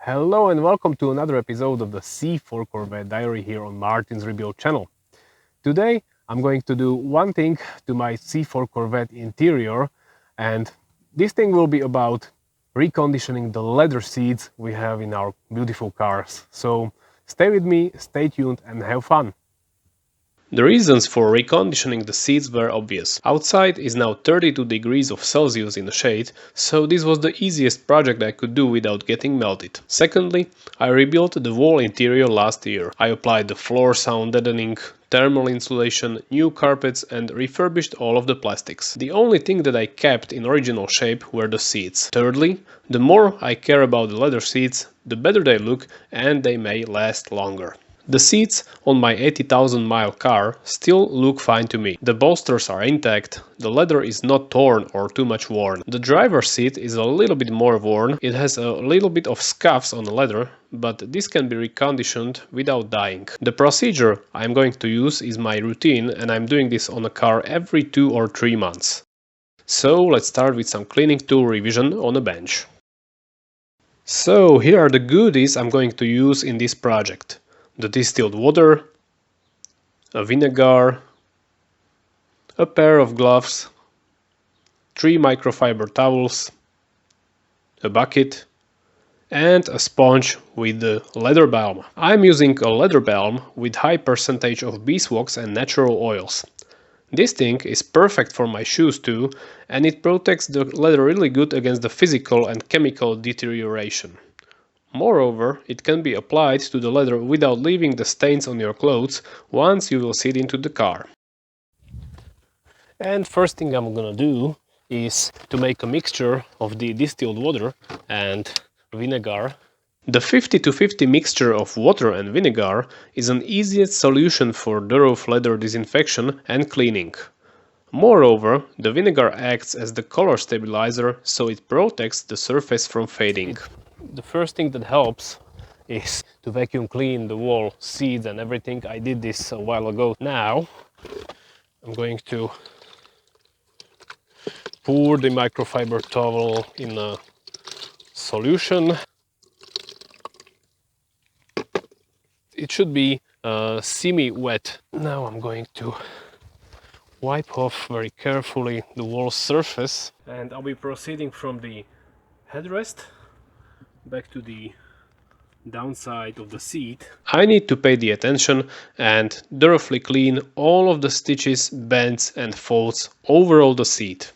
Hello and welcome to another episode of the C4 Corvette Diary here on Martin's Rebuild channel. Today I'm going to do one thing to my C4 Corvette interior, and this thing will be about reconditioning the leather seats we have in our beautiful cars. So stay with me, stay tuned and have fun! The reasons for reconditioning the seats were obvious. Outside is now 32 degrees of Celsius in the shade, so this was the easiest project I could do without getting melted. Secondly, I rebuilt the whole interior last year. I applied the floor sound deadening, thermal insulation, new carpets and refurbished all of the plastics. The only thing that I kept in original shape were the seats. Thirdly, the more I care about the leather seats, the better they look and they may last longer. The seats on my 80,000-mile car still look fine to me. The bolsters are intact, the leather is not torn or too much worn. The driver's seat is a little bit more worn, it has a little bit of scuffs on the leather, but this can be reconditioned without dying. The procedure I'm going to use is my routine and I'm doing this on a car every 2 or 3 months. So let's start with some cleaning tool revision on a bench. So here are the goodies I'm going to use in this project. The distilled water, a vinegar, a pair of gloves, 3 microfiber towels, a bucket, and a sponge with the leather balm. I'm using a leather balm with high percentage of beeswax and natural oils. This thing is perfect for my shoes too, and it protects the leather really good against the physical and chemical deterioration. Moreover, it can be applied to the leather without leaving the stains on your clothes once you will sit into the car. And first thing I'm gonna do is to make a mixture of the distilled water and vinegar. The 50-50 mixture of water and vinegar is an easiest solution for thorough leather disinfection and cleaning. Moreover, the vinegar acts as the color stabilizer, so it protects the surface from fading. The first thing that helps is to vacuum clean the wall seats and everything. I did this a while ago. Now I'm going to pour the microfiber towel in a solution. It should be semi-wet. Now I'm going to wipe off very carefully the wall surface, and I'll be proceeding from the headrest back to the downside of the seat. I need to pay the attention and thoroughly clean all of the stitches, bends and folds over all the seat.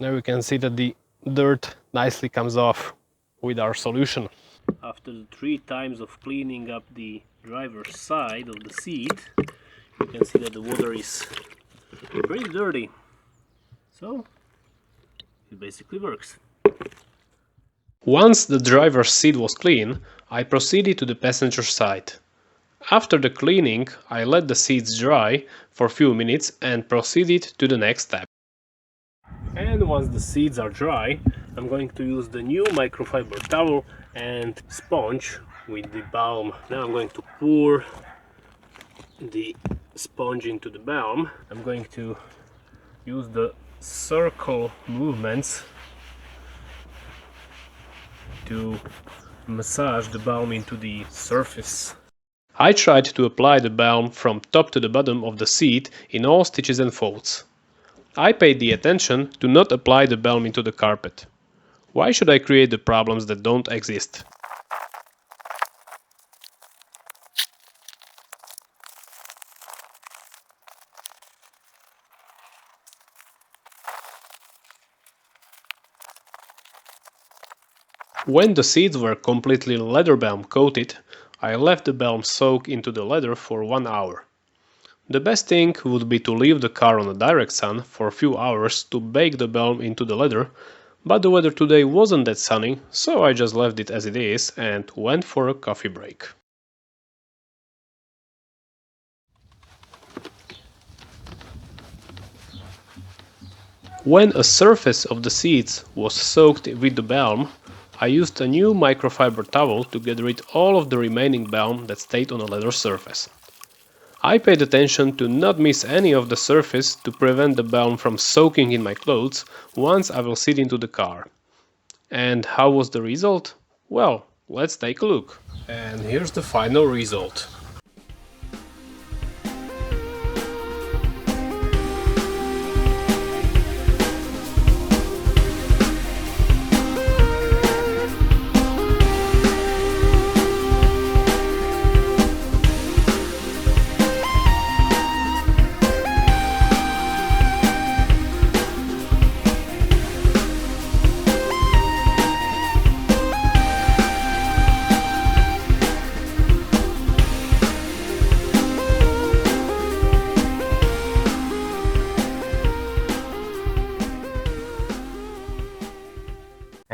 Now you can see that the dirt nicely comes off with our solution. After the 3 times of cleaning up the driver's side of the seat, you can see that the water is pretty dirty. So it basically works. Once the driver's seat was clean, I proceeded to the passenger side. After the cleaning, I let the seats dry for a few minutes and proceeded to the next step. And once the seats are dry, I'm going to use the new microfiber towel and sponge with the balm. Now I'm going to pour the sponge into the balm. I'm going to use the circle movements to massage the balm into the surface. I tried to apply the balm from top to the bottom of the seat in all stitches and folds. I paid the attention to not apply the balm into the carpet. Why should I create the problems that don't exist? When the seats were completely leather balm coated, I left the balm soak into the leather for 1 hour. The best thing would be to leave the car on a direct sun for a few hours to bake the balm into the leather, but the weather today wasn't that sunny, so I just left it as it is and went for a coffee break. When a surface of the seats was soaked with the balm, I used a new microfiber towel to get rid all of the remaining balm that stayed on a leather surface. I paid attention to not miss any of the surface to prevent the balm from soaking in my clothes once I will sit into the car. And how was the result? Well, let's take a look. And here's the final result.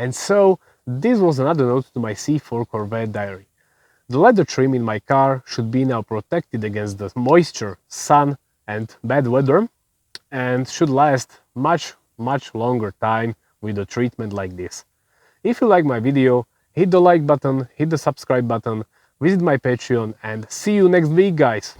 And so, this was another note to my C4 Corvette diary. The leather trim in my car should be now protected against the moisture, sun and bad weather, and should last much longer time with a treatment like this. If you like my video, hit the like button, hit the subscribe button, visit my Patreon, and see you next week, guys!